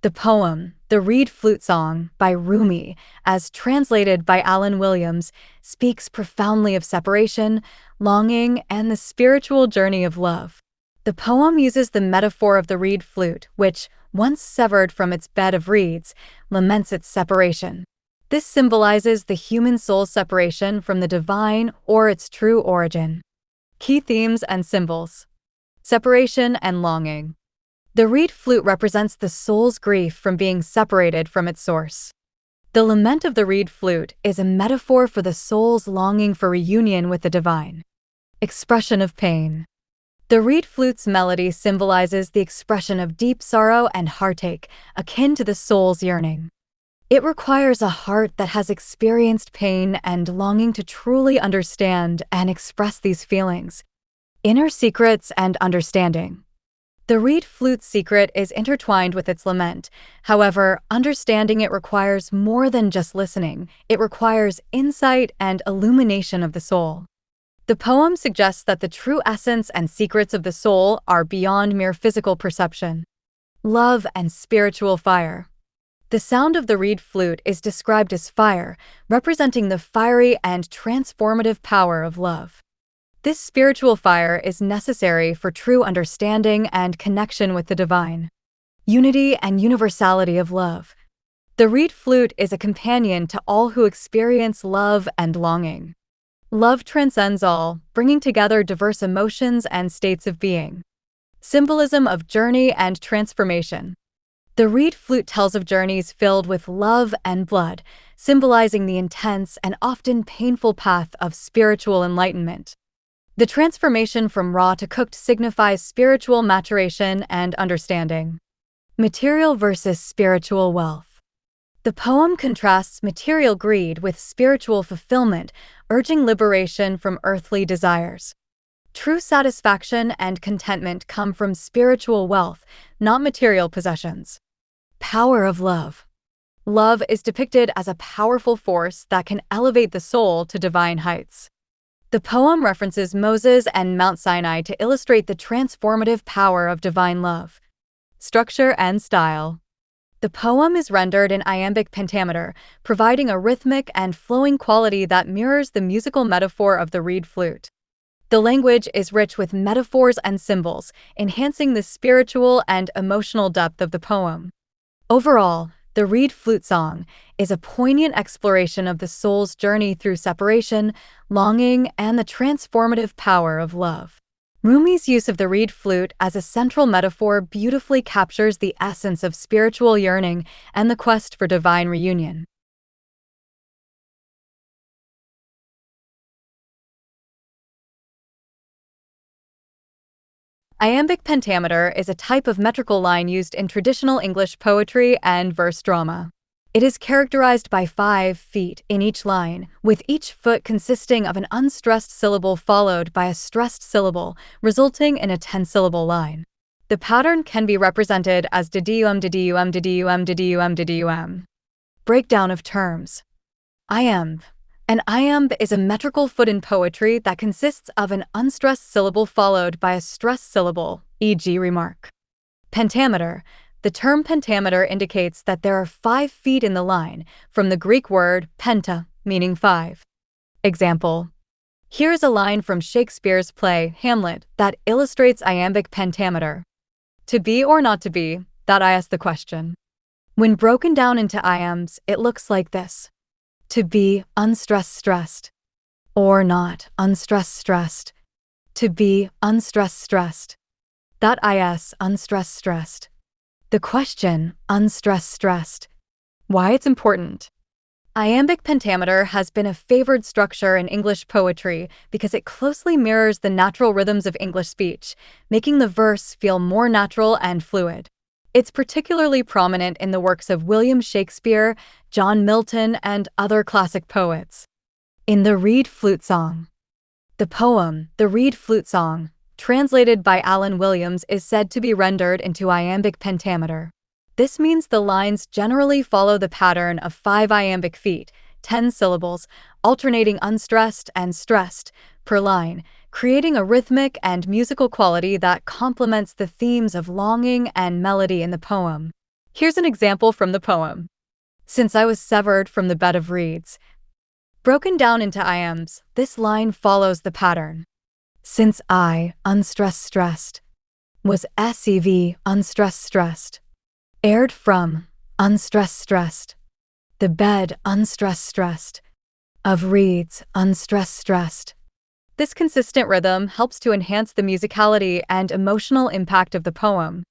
The poem, The Reed Flute Song by Rumi, as translated by Alan Williams, speaks profoundly of separation, longing, and the spiritual journey of love. The poem uses the metaphor of the reed flute, which, once severed from its bed of reeds, laments its separation. This symbolizes the human soul's separation from the divine or its true origin. Key themes and symbols: separation and longing. The reed flute represents the soul's grief from being separated from its source. The lament of the reed flute is a metaphor for the soul's longing for reunion with the divine. Expression of pain. The reed flute's melody symbolizes the expression of deep sorrow and heartache, akin to the soul's yearning. It requires a heart that has experienced pain and longing to truly understand and express these feelings. Inner secrets and understanding. The reed flute's secret is intertwined with its lament. However, understanding it requires more than just listening. It requires insight and illumination of the soul. The poem suggests that the true essence and secrets of the soul are beyond mere physical perception. Love and spiritual fire. The sound of the reed flute is described as fire, representing the fiery and transformative power of love. This spiritual fire is necessary for true understanding and connection with the divine. Unity and universality of love. The reed flute is a companion to all who experience love and longing. Love transcends all, bringing together diverse emotions and states of being. Symbolism of journey and transformation. The reed flute tells of journeys filled with love and blood, symbolizing the intense and often painful path of spiritual enlightenment. The transformation from raw to cooked signifies spiritual maturation and understanding. Material versus spiritual wealth. The poem contrasts material greed with spiritual fulfillment, urging liberation from earthly desires. True satisfaction and contentment come from spiritual wealth, not material possessions. Power of love. Love is depicted as a powerful force that can elevate the soul to divine heights. The poem references Moses and Mount Sinai to illustrate the transformative power of divine love. Structure and style. The poem is rendered in iambic pentameter, providing a rhythmic and flowing quality that mirrors the musical metaphor of the reed flute. The language is rich with metaphors and symbols, enhancing the spiritual and emotional depth of the poem. Overall, The Reed Flute Song is a poignant exploration of the soul's journey through separation, longing, and the transformative power of love. Rumi's use of the reed flute as a central metaphor beautifully captures the essence of spiritual yearning and the quest for divine reunion. Iambic pentameter is a type of metrical line used in traditional English poetry and verse drama. It is characterized by 5 feet in each line, with each foot consisting of an unstressed syllable followed by a stressed syllable, resulting in a 10-syllable line. The pattern can be represented as ddum ddum ddum ddum ddum. Breakdown of terms. Iamb. An iamb is a metrical foot in poetry that consists of an unstressed syllable followed by a stressed syllable, e.g. remark. Pentameter. The term pentameter indicates that there are 5 feet in the line, from the Greek word penta, meaning 5. Example. Here is a line from Shakespeare's play, Hamlet, that illustrates iambic pentameter. To be or not to be, that I ask the question. When broken down into iambs, it looks like this. To be, unstressed, stressed. Or not, unstressed, stressed. To be, unstressed, stressed. That is, unstressed, stressed. The question, unstressed, stressed. Why it's important. Iambic pentameter has been a favored structure in English poetry because it closely mirrors the natural rhythms of English speech, making the verse feel more natural and fluid. It's particularly prominent in the works of William Shakespeare, John Milton, and other classic poets. In The Reed Flute Song. The poem, The Reed Flute Song, translated by Alan Williams, is said to be rendered into iambic pentameter. This means the lines generally follow the pattern of 5 iambic feet, 10 syllables, alternating unstressed and stressed, per line, creating a rhythmic and musical quality that complements the themes of longing and melody in the poem. Here's an example from the poem. Since I was severed from the bed of reeds, broken down into iambs, this line follows the pattern. Since I, unstressed stressed, was unstressed stressed, aired from, unstressed stressed, the bed unstressed stressed, of reeds unstressed stressed. This consistent rhythm helps to enhance the musicality and emotional impact of the poem.